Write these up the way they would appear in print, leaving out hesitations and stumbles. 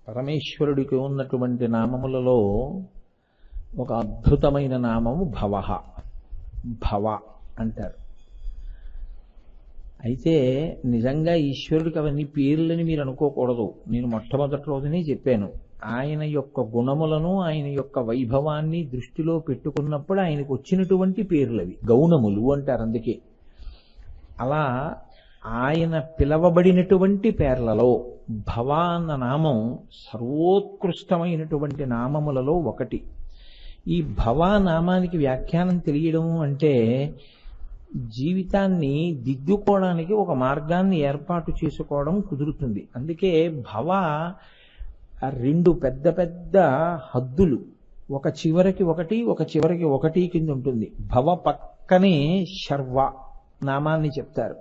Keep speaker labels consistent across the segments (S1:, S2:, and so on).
S1: పరమేశ్వరుడికి ఉన్నటువంటి నామములలో ఒక అద్భుతమైన నామము భవః. భవ అంటారు. అయితే నిజంగా ఈశ్వరుడికి అవన్నీ పేర్లని మీరు అనుకోకూడదు. నేను మొట్టమొదటి రోజునే చెప్పాను, ఆయన యొక్క గుణములను ఆయన యొక్క వైభవాన్ని దృష్టిలో పెట్టుకున్నప్పుడు ఆయనకు వచ్చినటువంటి పేర్లవి గౌణములు అంటారు. అందుకే అలా ఆయన పిలవబడినటువంటి పేర్లలో భవ అన్న నామం సర్వోత్కృష్టమైనటువంటి నామములలో ఒకటి. ఈ భవ నామానికి వ్యాఖ్యానం తెలియడం అంటే జీవితాన్ని దిద్దుకోవడానికి ఒక మార్గాన్ని ఏర్పాటు చేసుకోవడం కుదురుతుంది. అందుకే భవ రెండు పెద్ద పెద్ద హద్దులు, ఒక చివరికి ఒకటి ఒక చివరికి ఒకటి కింద ఉంటుంది. భవ పక్కనే శర్వ నామాన్ని చెప్తారు.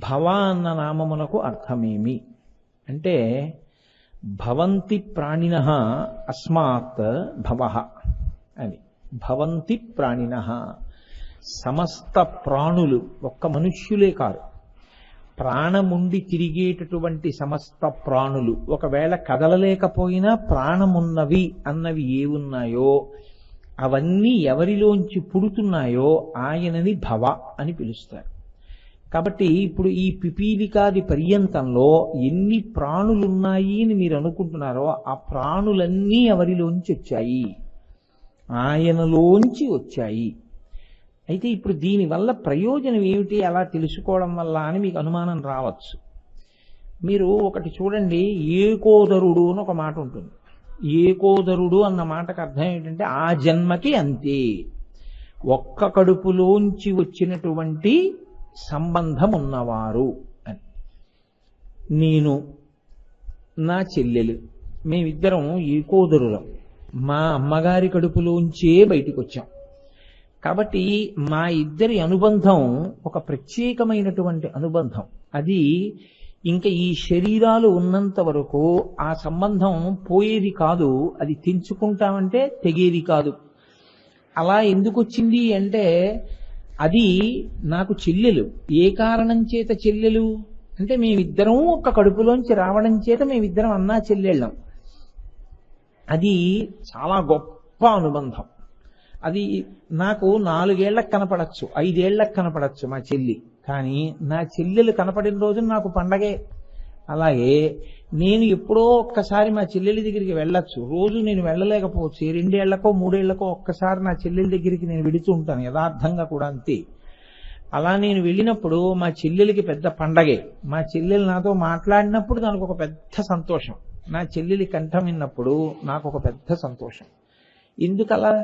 S1: భవ అన్న నామమునకు అర్థమేమి అంటే భవంతి ప్రాణినః అస్మాత్ భవః అని. భవంతి ప్రాణినః సమస్త ప్రాణులు, ఒక్క మనుష్యులే కాదు, ప్రాణముండి తిరిగేటటువంటి సమస్త ప్రాణులు, ఒకవేళ కదలలేకపోయినా ప్రాణమున్నవి అన్నవి ఏవున్నాయో అవన్నీ ఎవరిలోంచి పుడుతున్నాయో ఆయనని భవ అని పిలుస్తారు. కాబట్టి ఇప్పుడు ఈ పిపీలికాది పర్యంతంలో ఎన్ని ప్రాణులున్నాయి అని మీరు అనుకుంటున్నారో ఆ ప్రాణులన్నీ ఎవరిలోంచి వచ్చాయి, ఆయనలోంచి వచ్చాయి. అయితే ఇప్పుడు దీనివల్ల ప్రయోజనం ఏమిటి, అలా తెలుసుకోవడం వల్ల అని మీకు అనుమానం రావచ్చు. మీరు ఒకటి చూడండి, ఏకోదరుడు అని ఒక మాట ఉంటుంది. ఏకోదరుడు అన్న మాటకు అర్థం ఏంటంటే ఆ జన్మకి అంతే, ఒక్క కడుపులోంచి వచ్చినటువంటి సంబంధం ఉన్నవారు అని. నేను నా చెల్లెలు మేమిద్దరం ఏకోదరులం, మా అమ్మగారి కడుపులోంచే బయటికి వచ్చాం. కాబట్టి మా ఇద్దరి అనుబంధం ఒక ప్రత్యేకమైనటువంటి అనుబంధం. అది ఇంకా ఈ శరీరాలు ఉన్నంత వరకు ఆ సంబంధం పోయేది కాదు, అది తెంచుకుంటామంటే తెగేది కాదు. అలా ఎందుకు వచ్చింది అంటే అది నాకు చెల్లెలు. ఏ కారణం చేత చెల్లెలు అంటే మేమిద్దరం ఒక కడుపులోంచి రావడం చేత మేమిద్దరం అన్నా చెల్లెళ్ళం. అది చాలా గొప్ప అనుబంధం. అది నాకు 4 ఏళ్లకు కనపడచ్చు, 5 ఏళ్లకు కనపడచ్చు మా చెల్లి, కానీ నా చెల్లెలు కనపడిన రోజు నాకు పండగే. అలాగే నేను ఎప్పుడో ఒక్కసారి మా చెల్లెలి దగ్గరికి వెళ్ళొచ్చు, రోజు నేను వెళ్ళలేకపోవచ్చు. 2 ఏళ్లకో 3 ఏళ్లకో ఒక్కసారి నా చెల్లెలి దగ్గరికి నేను వెళుతూ ఉంటాను, యథార్థంగా కూడా అంతే. అలా నేను వెళ్ళినప్పుడు మా చెల్లెలికి పెద్ద పండగే. మా చెల్లెలు నాతో మాట్లాడినప్పుడు నాకు ఒక పెద్ద సంతోషం, నా చెల్లెలి కంఠం విన్నప్పుడు నాకు ఒక పెద్ద సంతోషం. ఎందుకలా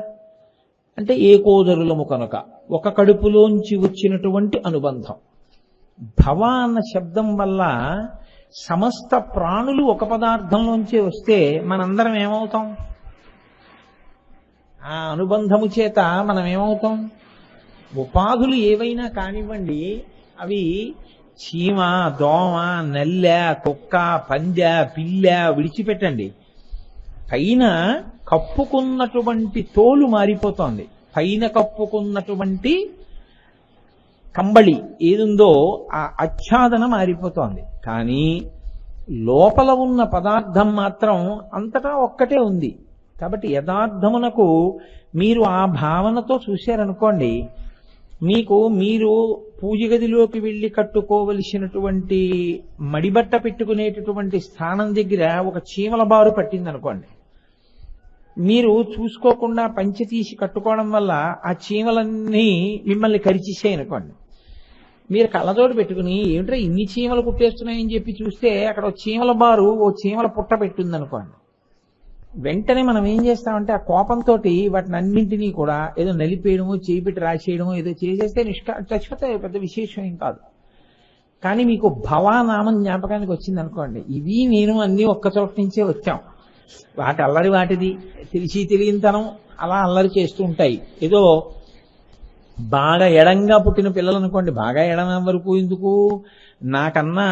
S1: అంటే ఏకోదరులము కనుక, ఒక కడుపులోంచి వచ్చినటువంటి అనుబంధం. భవ అన్న శబ్దం వల్ల సమస్త ప్రాణులు ఒక పదార్థంలోంచే వస్తే మనందరం ఏమవుతాం? ఆ అనుబంధము చేత మనం ఏమవుతాం? ఉపాధులు ఏవైనా కానివ్వండి, అవి చీమ, దోమ, నల్లె, కుక్క, పందె, పిల్ల విడిచిపెట్టండి, పైన కప్పుకున్నటువంటి తోలు మారిపోతోంది, పైన కప్పుకున్నటువంటి కంబళి ఏదుందో ఆ ఆచ్ఛాదన మారిపోతోంది. కానీ లోపల ఉన్న పదార్థం మాత్రం అంతటా ఒక్కటే ఉంది. కాబట్టి యథార్థమునకు మీరు ఆ భావనతో చూశారనుకోండి, మీరు పూజ గదిలోకి వెళ్ళి కట్టుకోవలసినటువంటి మడిబట్ట పెట్టుకునేటటువంటి స్థానం దగ్గర ఒక చీమల బారు పట్టిందనుకోండి, మీరు చూసుకోకుండా పంచె తీసి కట్టుకోవడం వల్ల ఆ చీమలన్నీ మిమ్మల్ని కరిచేసాయి అనుకోండి. మీరు కళ్ళజోడు పెట్టుకుని ఏమిట్రా ఇన్ని చీమలు కుట్టేస్తున్నాయని చెప్పి చూస్తే అక్కడ ఓ చీమల బారు, ఓ చీమల పుట్ట పెట్టింది అనుకోండి. వెంటనే మనం ఏం చేస్తామంటే ఆ కోపంతో వాటిని అన్నింటినీ కూడా ఏదో నలిపేయడమో, చేయి పెట్టి రాసేయడమో ఏదో చేసేస్తే చచ్చిపోతే పెద్ద విశేషం ఏం కాదు. కానీ మీకు భవానామం జ్ఞాపకానికి వచ్చింది అనుకోండి, ఇవి నేను అన్నీ ఒక్క చోట నుంచే వచ్చాం, వాటి అల్లరి వాటిది, తెలిసి తెలియనితనం అలా అల్లరి చేస్తూ ఉంటాయి. ఏదో బాగా ఎడంగా పుట్టిన పిల్లలు అనుకోండి, బాగా ఎడం వరకు ఎందుకు, నాకన్నా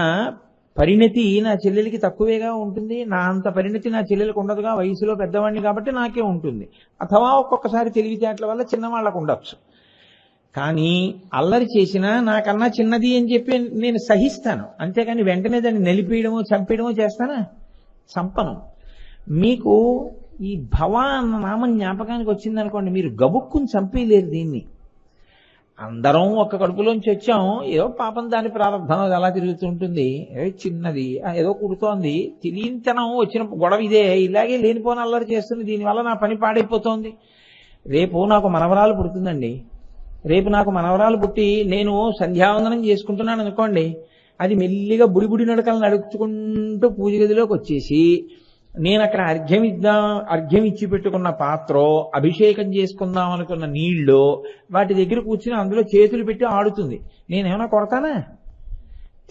S1: పరిణతి నా చెల్లెలికి తక్కువేగా ఉంటుంది, నా అంత పరిణతి నా చెల్లెలికి ఉండదుగా, వయసులో పెద్దవాడిని కాబట్టి నాకే ఉంటుంది. అథవా ఒక్కొక్కసారి తెలివితేటల వల్ల చిన్నవాళ్ళకు ఉండొచ్చు. కానీ అల్లరి చేసినా నాకన్నా చిన్నది అని చెప్పి నేను సహిస్తాను, అంతేకాని వెంటనే దాన్ని నలిపేయడమో చంపేయడమో చేస్తానా? చంపను. మీకు ఈ భవ అన్న నామం జ్ఞాపకానికి వచ్చిందనుకోండి, మీరు గబుక్కుని చంపేయలేరు దీన్ని. అందరం ఒక్క కడుపులోంచి వచ్చాం, ఏదో పాపం దాని ప్రారంభం అది అలా తిరుగుతుంటుంది, చిన్నది ఏదో కుడుతోంది, తెలియనితనం వచ్చిన గొడవ ఇదే, ఇలాగే లేనిపోని అల్లరి చేస్తుంది, దీనివల్ల నా పని పాడైపోతోంది. రేపు నాకు మనవరాలు పుడుతుందండి, రేపు నాకు మనవరాలు పుట్టి నేను సంధ్యావందనం చేసుకుంటున్నాను అనుకోండి, అది మెల్లిగా బుడిబుడి నడకలు నడుచుకుంటూ పూజ గదిలోకి వచ్చేసి నేను అక్కడ అర్ఘ్యం ఇచ్చి పెట్టుకున్న పాత్ర, అభిషేకం చేసుకుందాం అనుకున్న నీళ్లు వాటి దగ్గర కూర్చుని అందులో చేతులు పెట్టి ఆడుతుంది. నేనేమైనా కొడతానా?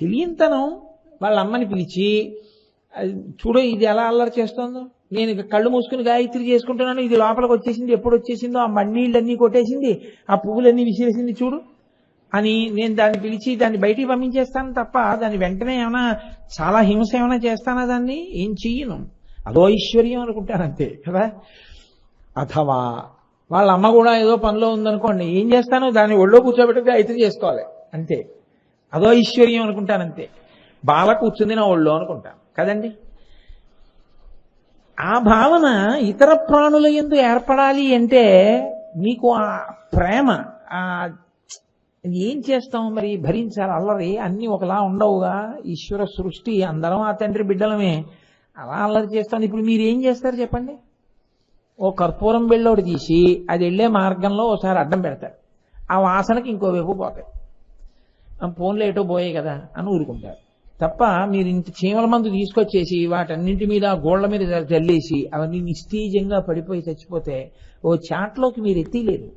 S1: తెలియంతనం. వాళ్ళ అమ్మని పిలిచి, చూడు ఇది ఎలా అల్లరి చేస్తోందో, నేను కళ్ళు మూసుకుని గాయత్రి చేసుకుంటున్నాను, ఇది లోపలికి వచ్చేసింది, ఎప్పుడు వచ్చేసిందో ఆ మన్నీళ్ళన్నీ కొట్టేసింది, ఆ పువ్వులన్నీ విసిరేసింది చూడు అని నేను దాన్ని పిలిచి దాన్ని బయటికి పంపించేస్తాను తప్ప దాన్ని వెంటనే ఏమైనా చాలా హింస ఏమైనా చేస్తానా? దాన్ని ఏం చెయ్యను. అదో ఐశ్వర్యం అనుకుంటానంతే కదా. అథవా వాళ్ళ అమ్మ కూడా ఏదో పనిలో ఉందనుకోండి, ఏం చేస్తాను, దాన్ని ఒళ్ళో కూర్చోబెట్టుకు గాయత్రి చేసుకోవాలి అంతే. అదో ఐశ్వర్యం అనుకుంటానంతే. బాల కూర్చుంది నా ఒళ్ళో అనుకుంటాను కదండి. ఆ భావన ఇతర ప్రాణుల యందు ఏర్పడాలి అంటే మీకు ఆ ప్రేమ, ఏం చేస్తాం మరి, భరించాలి అల్లరి, అన్ని ఒకలా ఉండవుగా. ఈశ్వర సృష్టి, అందరం ఆ తండ్రి బిడ్డలమే, అలా అల్లరి చేస్తాను. ఇప్పుడు మీరు ఏం చేస్తారు చెప్పండి? ఓ కర్పూరం బిళ్ళోటి తీసి అది వెళ్ళే మార్గంలో ఒకసారి అడ్డం పెడతారు, ఆ వాసనకి ఇంకోవైపు పోతాయి, ఫోన్లో ఏటో పోయాయి కదా అని ఊరుకుంటారు తప్ప మీరు ఇంత చీమల మందు తీసుకొచ్చేసి వాటన్నింటి మీద గోళ్ల మీద జల్లేసి అవన్నీ నిస్తేజంగా పడిపోయి చచ్చిపోతే ఓ చాట్లోకి మీరు ఎత్తిలేరు.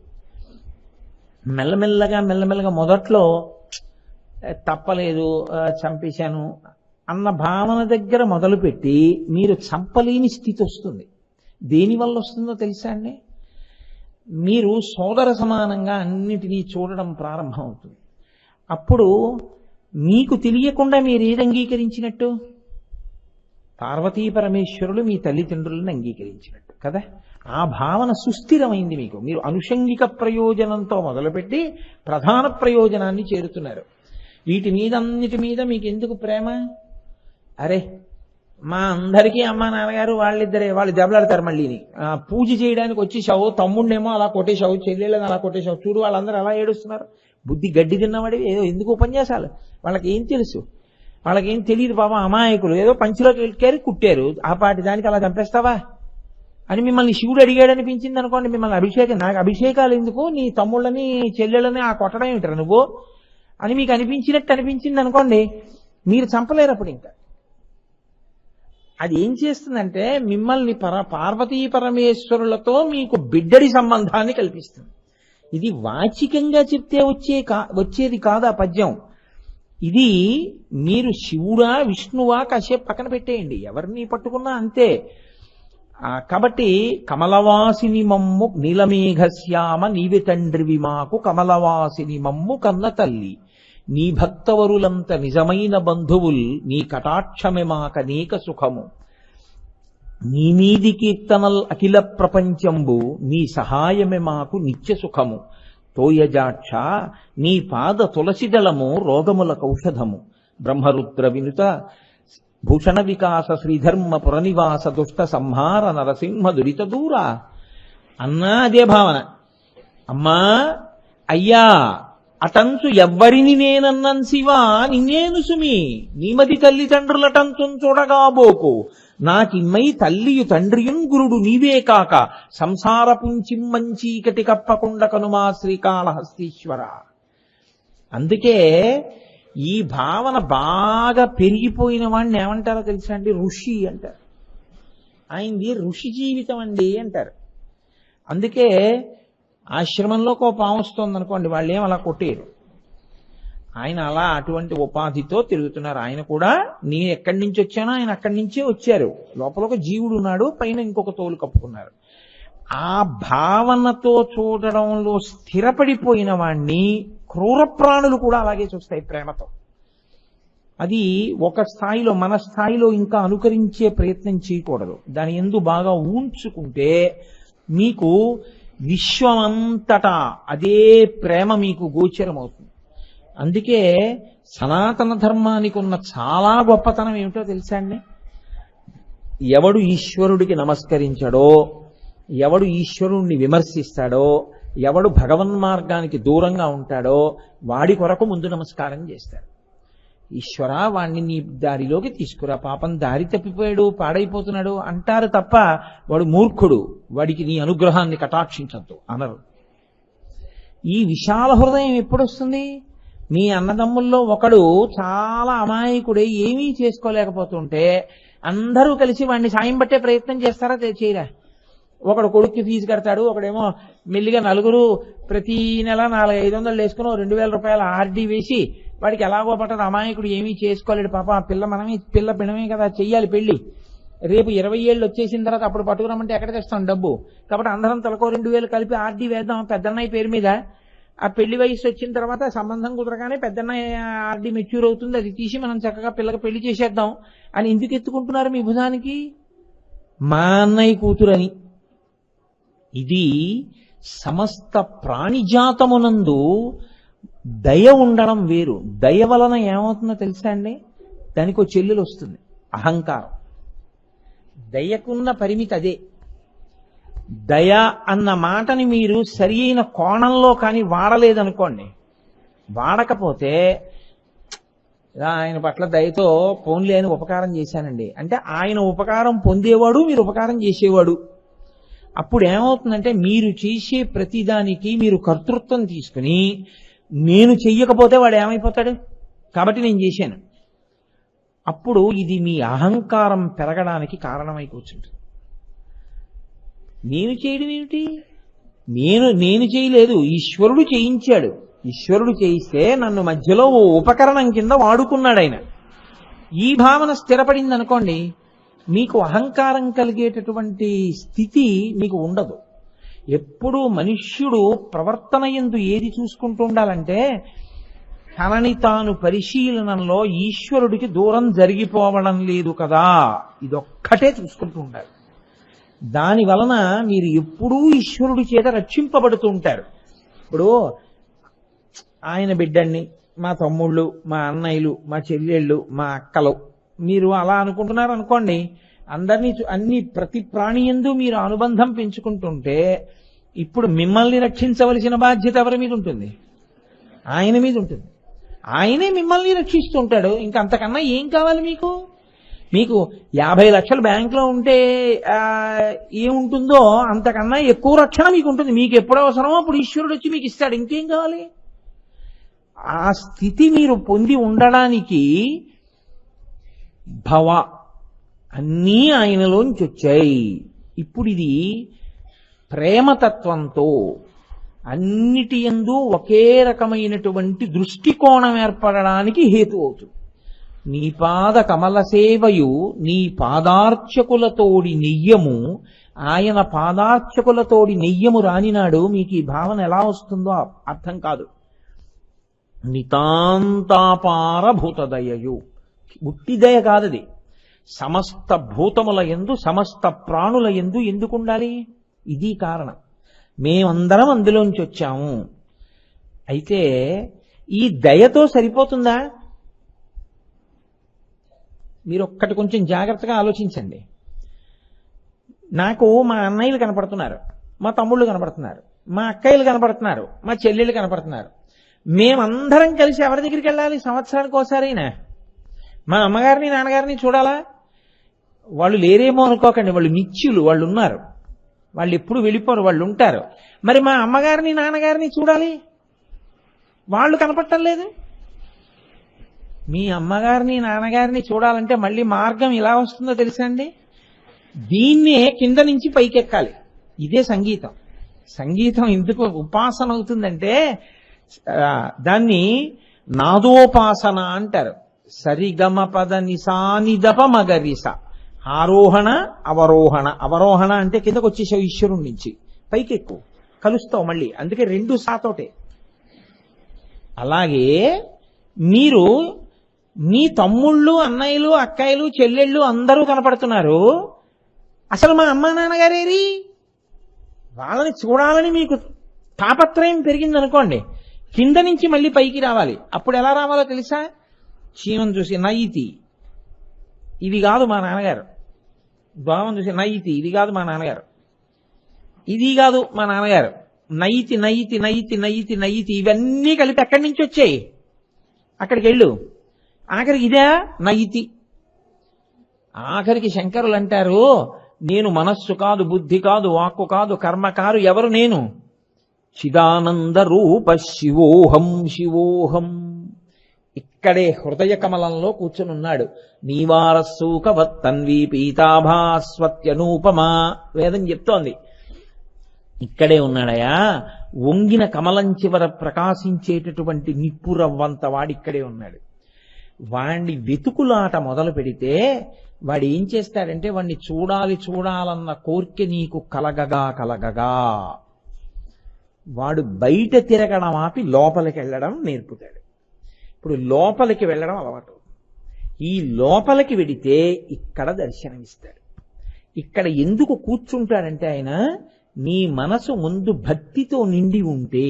S1: మెల్లమెల్లగా మొదట్లో తప్పలేదు, చంపేశాను అన్న భావన దగ్గర మొదలుపెట్టి మీరు చంపలేని స్థితి వస్తుంది. దేనివల్ల వస్తుందో తెలుసా అండి? మీరు సోదర సమానంగా అన్నిటినీ చూడడం ప్రారంభం అవుతుంది. అప్పుడు మీకు తెలియకుండా మీరు ఏది అంగీకరించినట్టు? పార్వతీ పరమేశ్వరులు మీ తల్లిదండ్రులను అంగీకరించినట్టు కదా. ఆ భావన సుస్థిరమైంది మీకు. మీరు అనుషంగిక ప్రయోజనంతో మొదలుపెట్టి ప్రధాన ప్రయోజనాన్ని చేరుతున్నారు. వీటి మీద అన్నిటి మీద మీకు ఎందుకు ప్రేమ? అరే మా అందరికీ అమ్మా నాన్నగారు వాళ్ళిద్దరే, వాళ్ళు దెబ్బలాడతారు, మళ్ళీని పూజ చేయడానికి వచ్చేసావు, తమ్ముడినేమో అలా కొట్టేశావు, చెల్లెళ్ళని అలా కొట్టేశావు, చూడు వాళ్ళందరూ అలా ఏడుస్తున్నారు. బుద్ధి గడ్డి తిన్నవాడి ఏదో ఎందుకు ఉపన్యాసాలు, వాళ్ళకి ఏం తెలుసు, వాళ్ళకేం తెలియదు పాపం, అమాయకులు, ఏదో పంచిలోకి వెళ్ళారు కుట్టారు, ఆ పాటి దానికి అలా చంపేస్తావా అని మిమ్మల్ని శివుడు అడిగాడు అనిపించింది అనుకోండి. మిమ్మల్ని నాకు అభిషేకాలు ఎందుకు, నీ తమ్ముళ్ళని చెల్లెళ్ళని ఆ కొట్టడం ఏమిటరా నువ్వు అని మీకు అనిపించింది అనుకోండి, మీరు చంపలేరు అప్పుడు. ఇంకా అది ఏం చేస్తుందంటే మిమ్మల్ని పార్వతీ పరమేశ్వరులతో మీకు బిడ్డడి సంబంధాన్ని కల్పిస్తుంది. ఇది వాచికంగా చెప్తే వచ్చేది కాదు ఆ పద్యం. ఇది మీరు శివుడా విష్ణువా కాసేపు పక్కన పెట్టేయండి, ఎవరిని పట్టుకున్నా అంతే. కాబట్టి కమలవాసిని మమ్ము నీలమేఘశ్యామ నీవి తండ్రివి మాకు కమలవాసిని మమ్ము కన్న తల్లి, నీ భక్తవరులంత నిజమైన బంధువుల్ నీ కటాక్షమే మాకనేక సుఖము, నీ మీది కీర్తనల్ అఖిల ప్రపంచంబు నీ సహాయమే మాకు నిత్య సుఖము, తోయజాక్ష నీ పాద తులసిదళము రోగములకు ఔషధము, బ్రహ్మరుద్ర వినుత భూషణ వికాస శ్రీధర్మ పురనివాస దుష్ట సంహార నరసింహ దురిత దూర అన్నా అదే భావన. అమ్మా అయ్యా అటంచు ఎవ్వరిని నేనన్నన్ శివా నిన్నేను సుమి, నీమది తల్లిదండ్రులటంచు చూడగాబోకు, నాకిమ్మై తల్లియు తండ్రియున్ గురుడు నీవే కాక, సంసార పుంచిమ్మచీకటి కప్పకుండా కనుమా శ్రీకాళహస్తీశ్వర. అందుకే ఈ భావన బాగా పెరిగిపోయిన వాడిని ఏమంటారో తెలుసా అండి? ఋషి అంటారు. ఆయనది ఋషి జీవితం అండి అంటారు. అందుకే ఆశ్రమంలోకి ఓ పాము వస్తుంది అనుకోండి, వాళ్ళు ఏం అలా కొట్టేయరు. ఆయన అలా అటువంటి ఉపాధితో తిరుగుతున్నారు. ఆయన కూడా నేను ఎక్కడి నుంచి వచ్చానో ఆయన అక్కడి నుంచే వచ్చారు. లోపల ఒక జీవుడు ఉన్నాడు, పైన ఇంకొక తోలు కప్పుకున్నారు. ఆ భావనతో చూడడంలో స్థిరపడిపోయిన వాణ్ణి క్రూర ప్రాణులు కూడా అలాగే చూస్తాయి ప్రేమతో. అది ఒక స్థాయిలో, మన స్థాయిలో ఇంకా అనుకరించే ప్రయత్నం చేయకూడదు. దాని యందు బాగా ఊంచుకుంటే మీకు విశ్వమంతటా అదే ప్రేమ మీకు గోచరమవుతుంది. అందుకే సనాతన ధర్మానికి ఉన్న చాలా గొప్పతనం ఏమిటో తెలుసా అండి? ఎవడు ఈశ్వరుడికి నమస్కరించడో, ఎవడు ఈశ్వరుణ్ణి విమర్శిస్తాడో, ఎవడు భగవన్మార్గానికి దూరంగా ఉంటాడో వాడి కొరకు ముందు నమస్కారం చేస్తాడు. ఈశ్వర, వాణ్ణి నీ దారిలోకి తీసుకురా, పాపం దారి తప్పిపోయాడు, పాడైపోతున్నాడు అంటారు తప్ప వాడు మూర్ఖుడు, వాడికి నీ అనుగ్రహాన్ని కటాక్షించద్దు అనరు. ఈ విశాల హృదయం ఎప్పుడొస్తుంది? మీ అన్నదమ్ముల్లో ఒకడు చాలా అమాయకుడే, ఏమీ చేసుకోలేకపోతుంటే అందరూ కలిసి వాడిని సాయం పట్టే ప్రయత్నం చేస్తారా? చేయరా? ఒకడు కొడుక్కి ఫీజు కడతాడు, ఒకడేమో మెల్లిగా నలుగురు ప్రతి నెల 400-500 వేసుకుని 2000 రూపాయల ఆర్డీ వేసి వాడికి ఎలాగో పట్టదు, అమాయకుడు ఏమీ చేసుకోలేడు పాపం, ఆ పిల్ల పిల్లమే కదా, చెయ్యాలి పెళ్లి, రేపు 20 ఏళ్ళు వచ్చేసిన తర్వాత అప్పుడు పట్టుకురమ్మంటే ఎక్కడ తెస్తాం డబ్బు, కాబట్టి అందరం తలకో 2000 కలిపి ఆర్డీ వేద్దాం పెద్దన్నయ్య పేరు మీద. ఆ పెళ్లి వయసు వచ్చిన తర్వాత సంబంధం కుదరగానే పెద్దన్నయ్య ఆర్డీ మెచ్యూర్ అవుతుంది, అది తీసి మనం చక్కగా పిల్లకి పెళ్లి చేసేద్దాం అని ఎందుకు ఎత్తుకుంటున్నారు మీ భుజానికి? మా అన్నయ్య కూతురని. ఇది సమస్త ప్రాణిజాతమునందు దయ ఉండడం వేరు. దయ వలన ఏమవుతుందో తెలుసా అండి? దానికో చెల్లెలు వస్తుంది, అహంకారం. దయకున్న పరిమితి అదే. దయ అన్న మాటని మీరు సరి అయిన కోణంలో కానీ వాడలేదనుకోండి, వాడకపోతే ఆయన పట్ల దయతో పోన్లే అని ఉపకారం చేశానండి అంటే ఆయన ఉపకారం పొందేవాడు, మీరు ఉపకారం చేసేవాడు. అప్పుడు ఏమవుతుందంటే మీరు చేసే ప్రతిదానికి మీరు కర్తృత్వం తీసుకుని నేను చెయ్యకపోతే వాడు ఏమైపోతాడు, కాబట్టి నేను చేశాను. అప్పుడు ఇది మీ అహంకారం పెరగడానికి కారణమై కూర్చుంటుంది. నేను చేయడం ఏమిటి? నేను చేయలేదు, ఈశ్వరుడు చేయించాడు. ఈశ్వరుడు చేయిస్తే నన్ను మధ్యలో ఓ ఉపకరణం కింద వాడుకున్నాడు ఆయన. ఈ భావన స్థిరపడింది అనుకోండి, మీకు అహంకారం కలిగేటటువంటి స్థితి మీకు ఉండదు. ఎప్పుడూ మనుష్యుడు ప్రవర్తన యందు ఏది చూసుకుంటూ ఉండాలంటే తనని తాను పరిశీలనలో ఈశ్వరుడికి దూరం జరిగిపోవడం లేదు కదా, ఇదొక్కటే చూసుకుంటూ ఉండాలి. దాని వలన మీరు ఎప్పుడూ ఈశ్వరుడి చేత రక్షింపబడుతూ ఉంటారు. ఇప్పుడు ఆయన బిడ్డల్ని, మా తమ్ముళ్ళు, మా అన్నయ్యలు, మా చెల్లెళ్ళు, మా అక్కలు, మీరు అలా అనుకుంటున్నారు అనుకోండి, అందరినీ ప్రతి ప్రాణి యందు మీరు అనుబంధం పెంచుకుంటుంటే ఇప్పుడు మిమ్మల్ని రక్షించవలసిన బాధ్యత ఎవరి మీద ఉంటుంది? ఆయన మీద ఉంటుంది. ఆయనే మిమ్మల్ని రక్షిస్తుంటాడు. ఇంకా అంతకన్నా ఏం కావాలి మీకు? మీకు 50 లక్షలు బ్యాంకులో ఉంటే ఏముంటుందో అంతకన్నా ఎక్కువ రక్షణ మీకు ఉంటుంది. మీకు ఎప్పుడు అవసరమో అప్పుడు ఈశ్వరుడు వచ్చి మీకు ఇస్తాడు. ఇంకేం కావాలి? ఆ స్థితి మీరు పొంది ఉండడానికి భవ అన్నీ ఆయనలోంచి వచ్చాయి. ఇప్పుడు ఇది ప్రేమతత్వంతో అన్నిటి యందు ఒకే రకమైనటువంటి దృష్టికోణం ఏర్పడడానికి హేతు అవుతుంది. నీ పాద కమల సేవయు నీ పాదార్చకులతోడి నెయ్యము, ఆయన పాదార్చకులతోడి నెయ్యము రానినాడు మీకు ఈ భావన ఎలా వస్తుందో అర్థం కాదు. నితాంతాపార భూతదయయు, ఉట్టి దయ కాదది. సమస్త భూతముల యందు సమస్త ప్రాణుల యందు ఎందుకు ఉండాలి? ఇది కారణం. మేమందరం అందులోంచి వచ్చాము. అయితే ఈ దయతో సరిపోతుందా? మీరు ఒక్కటి కొంచెం జాగ్రత్తగా ఆలోచించండి. నాకు మా అన్నయ్యలు కనపడుతున్నారు, మా తమ్ముళ్ళు కనపడుతున్నారు, మా అక్కయ్యలు కనపడుతున్నారు, మా చెల్లెళ్ళు కనపడుతున్నారు. మేమందరం కలిసి ఎవరి దగ్గరికి వెళ్ళాలి? సంవత్సరానికి ఒకసారైనా మా అమ్మగారిని నాన్నగారిని చూడాలా? వాళ్ళు లేరేమో అనుకోకండి, వాళ్ళు నిత్యులు, వాళ్ళు ఉన్నారు, వాళ్ళు ఎప్పుడు వెళ్ళిపోరు, వాళ్ళు ఉంటారు. మరి మా అమ్మగారిని నాన్నగారిని చూడాలి, వాళ్ళు కనపడటం లేదు. మీ అమ్మగారిని నాన్నగారిని చూడాలంటే మళ్ళీ మార్గం ఎలా వస్తుందో తెలుసా అండి? దీన్నే కింద నుంచి పైకెక్కాలి. ఇదే సంగీతం. సంగీతం ఎందుకు ఉపాసన అవుతుందంటే దాన్ని నాదోపాసన అంటారు. సరిగమ పద నిసానిదప మగరిస, ఆరోహణ అవరోహణ. అవరోహణ అంటే కిందకు వచ్చేసావు ఈశ్వరుడి నుంచి, పైకెక్కు, కలుస్తావు మళ్ళీ. అందుకే 2 సాతోటే. అలాగే మీరు మీ తమ్ముళ్ళు, అన్నయ్యలు, అక్కయ్యలు, చెల్లెళ్ళు అందరూ కనపడుతున్నారు. అసలు మా అమ్మా నాన్నగారేరి? వాళ్ళని చూడాలని మీకు తాపత్రయం పెరిగిందనుకోండి, కింద నుంచి మళ్ళీ పైకి రావాలి. అప్పుడు ఎలా రావాలో తెలుసా? చీమను చూసి నైతి, ఇవి కాదు మా నాన్నగారు, భావం చూసి నయితి, ఇది కాదు మా నాన్నగారు, ఇది కాదు మా నాన్నగారు, నయితి నయితి నయితి నయితి నయితి ఇవన్నీ కలిపి ఎక్కడి నుంచి వచ్చాయి, అక్కడికి వెళ్ళు, ఆఖరికి ఇదే నయితి. ఆఖరికి శంకరులు అంటారు, నేను మనస్సు కాదు, బుద్ధి కాదు, వాక్కు కాదు, కర్మ కాదు, ఎవరు నేను? చిదానంద రూప శివోహం శివోహం. ఇక్కడే హృదయ కమలంలో కూర్చుని ఉన్నాడు. నీవారస్సూకవత్తన్వి పీతాభాస్వత్యనూపమా, వేదం చెప్తోంది. ఇక్కడే ఉన్నాడయా, వంగిన కమలం చివర ప్రకాశించేటటువంటి నిప్పురవ్వంత వాడిక్కడే ఉన్నాడు. వాణ్ణి వెతుకులాట మొదలు పెడితే వాడు ఏం చేస్తాడంటే, వాణ్ణి చూడాలి చూడాలన్న కోరిక నీకు కలగగా కలగగా వాడు బయట తిరగడం ఆపి లోపలికి వెళ్ళడం నేర్పుతాడు. ఇప్పుడు లోపలికి వెళ్ళడం అలవాటు. ఈ లోపలికి వెడితే ఇక్కడ దర్శనమిస్తాడు. ఇక్కడ ఎందుకు కూర్చుంటాడంటే, ఆయన నీ మనసు ముందు భక్తితో నిండి ఉంటే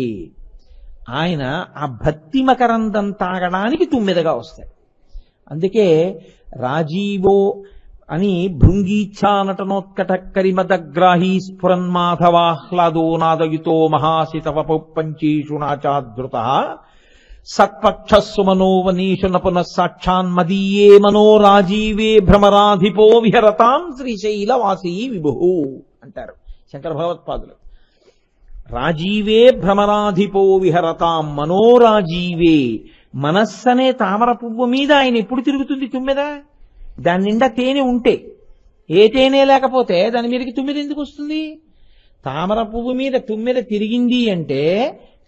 S1: ఆయన ఆ భక్తి మకరందం తాగడానికి తుమ్మెదగా వస్తాడు. అందుకే రాజీవో అని భృంగీచ్ఛా నటనోత్కట కరిమదగ్రాహీ స్ఫురన్మాధవాహ్లాదో నాదయుతో మహాసితవపు పంచీషు నాచాదృత సత్పక్షస్సు మనోవనీషు నపున సాక్షాన్మదీయే మనో రాజీవే భ్రమరాధిపో విహరతాం శ్రీశైలవాసీ విభు అంటారు శంకర భగవత్పాదులు. రాజీవే భ్రమరాధిపో విహరతాం మనోరాజీవే. మనస్సనే తామర పువ్వు మీద ఆయన ఎప్పుడు తిరుగుతుంది తుమ్మెద? దాని నిండా తేనె ఉంటే, ఏ తేనె లేకపోతే దాని మీదకి తుమ్మెద ఎందుకు వస్తుంది? తామర పువ్వు మీద తుమ్మెద తిరిగింది అంటే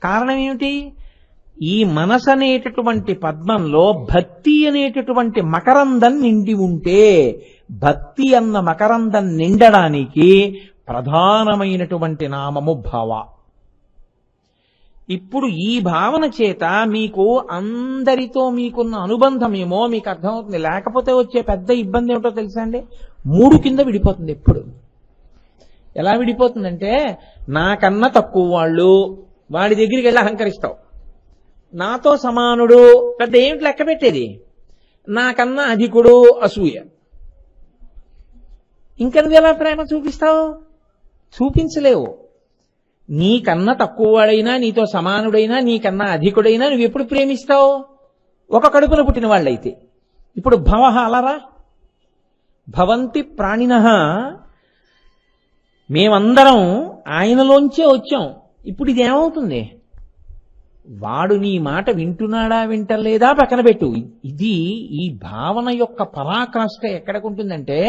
S1: కారణం ఏమిటి? ఈ మనసు అనేటటువంటి పద్మంలో భక్తి అనేటటువంటి మకరందం నిండి ఉంటే, భక్తి అన్న మకరందం నిండడానికి ప్రధానమైనటువంటి నామము భావ. ఇప్పుడు ఈ భావన చేత మీకు అందరితో మీకున్న అనుబంధమేమో మీకు అర్థమవుతుంది. లేకపోతే వచ్చే పెద్ద ఇబ్బంది ఏమిటో తెలుసా అండి? 3 కింద విడిపోతుంది. ఎప్పుడు ఎలా విడిపోతుందంటే, నాకన్నా తక్కువ వాళ్ళు వాడి దగ్గరికి వెళ్ళి అహంకరిస్తావు, నాతో సమానుడు పెద్ద ఏమిటి లెక్క పెట్టేది, నాకన్నా అధికుడు అసూయ. ఇంకా నువ్వు ఎలా ప్రేమ చూపిస్తావు? చూపించలేవు. నీకన్నా తక్కువ వాడైనా, నీతో సమానుడైనా, నీకన్నా అధికుడైనా నువ్వు ఎప్పుడు ప్రేమిస్తావు? ఒక కడుపున పుట్టిన వాళ్ళైతే. ఇప్పుడు భవ అలరా భవంతి ప్రాణినః, మేమందరం ఆయనలోంచే వచ్చాం. ఇప్పుడు ఇదేమవుతుంది? వాడు నీ మాట వింటున్నాడా వింటలేదా పక్కన పెట్టు. ఇది ఈ భావన యొక్క పరాకాష్ఠ ఎక్కడికుంటుందంటే,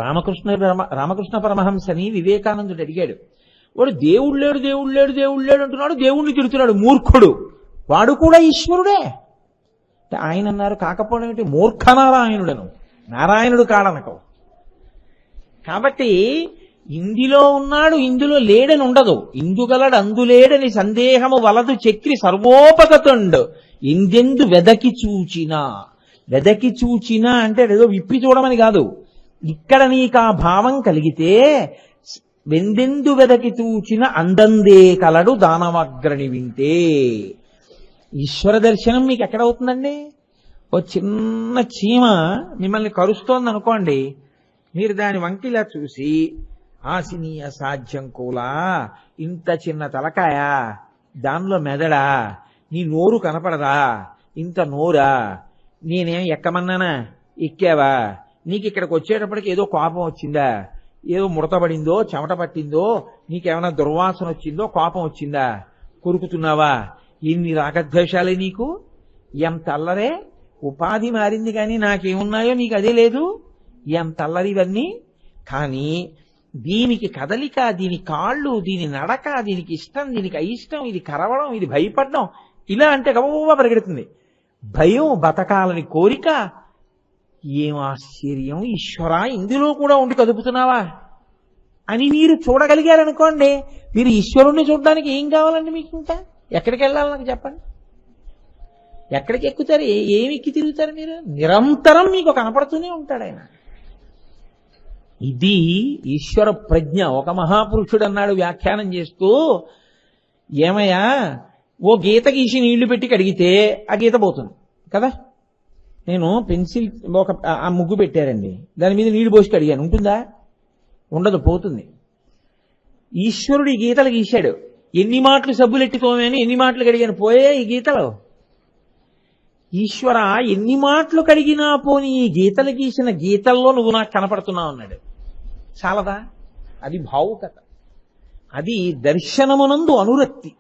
S1: రామకృష్ణ పరమహంసని వివేకానందుడు అడిగాడు. వాడు దేవుడు లేడు దేవుడు లేడు దేవుడు లేడు అంటున్నాడు, దేవుణ్ణి తిడుతున్నాడు, మూర్ఖుడు. వాడు కూడా ఈశ్వరుడే. ఆయన అన్నారు, కాకపోవడం ఏంటి, మూర్ఖనారాయణుడను, నారాయణుడు కాడనకో. కాబట్టి ఇందులో ఉన్నాడు ఇందులో లేడని ఉండదు. ఇందుగలడు అందులేడని సందేహము వలదు చక్రి సర్వోపగతుండు ఇందెందు వెదకి చూచినా. వెదకి చూచినా అంటే ఏదో విప్పి చూడమని కాదు. ఇక్కడ నీకు ఆ భావం కలిగితే వెందెందు వెదకి చూచిన అందందే కలడు దానవగ్రణి వింటే. ఈశ్వర దర్శనం మీకు ఎక్కడవుతుందండి? ఓ చిన్న చీమ మిమ్మల్ని కరుస్తోంది అనుకోండి, మీరు దాని వంకిలా చూసి ఆశనీయ సాధ్యం కూలా, ఇంత చిన్న తలకాయ, దానిలో మెదడా, నీ నోరు కనపడదా, ఇంత నోరా, నేనేం ఎక్కమన్నానా, ఎక్కావా, నీకు ఇక్కడికి వచ్చేటప్పటికి ఏదో కోపం వచ్చిందా, ఏదో ముడతబడిందో చెమట పట్టిందో, నీకేమైనా దుర్వాసన వచ్చిందో కోపం వచ్చిందా, కొరుకుతున్నావా, ఇన్ని రాగద్వేషాలే నీకు? ఎంత అల్లరే, ఉపాధి మారింది కానీ నాకేమున్నాయో నీకు అదే లేదు, ఎంత అల్లరి ఇవన్నీ. కానీ దీనికి కదలిక, దీని కాళ్ళు, దీని నడక, దీనికి ఇష్టం, దీనికి అయిష్టం, ఇది కరవడం, ఇది భయపడడం, ఇలా అంటే గబగబా పరిగెడుతుంది. భయం, బతకాలని కోరిక. ఏం ఆశ్చర్యం ఈశ్వరా, ఇందులో కూడా ఉండి కదుపుతున్నావా అని మీరు చూడగలిగారనుకోండి, మీరు ఈశ్వరుణ్ణి చూడడానికి ఏం కావాలండి మీకు? ఇంకా ఎక్కడికి వెళ్ళాలి నాకు చెప్పండి? ఎక్కడికి ఎక్కుతారు? ఏమి ఎక్కి తిరుగుతారు మీరు? నిరంతరం మీకు కనపడుతూనే ఉంటాడు ఆయన. ఇది ఈశ్వర ప్రజ్ఞ. ఒక మహాపురుషుడు అన్నాడు వ్యాఖ్యానం చేస్తూ, ఏమయ్యా, ఓ గీత గీసి నీళ్లు పెట్టి కడిగితే ఆ గీత పోతుంది కదా, నేను పెన్సిల్ ఆ ముగ్గు పెట్టారండి, దాని మీద నీళ్లు పోసి కడిగాను, ఉంటుందా? ఉండదు, పోతుంది. ఈశ్వరుడు ఈ గీతలు గీశాడు, ఎన్ని మాటలు సబ్బులెట్టుకోమని ఎన్ని మాటలు కడిగాను, పోయే ఈ గీతలు. ఈశ్వర, ఎన్ని మాటలు కడిగినా పోని ఈ గీతలు గీసిన గీతల్లో నువ్వు నాకు కనపడుతున్నావు అన్నాడు. చాలదా? అది భావుకత, అది దర్శనమునందు అనురక్తి.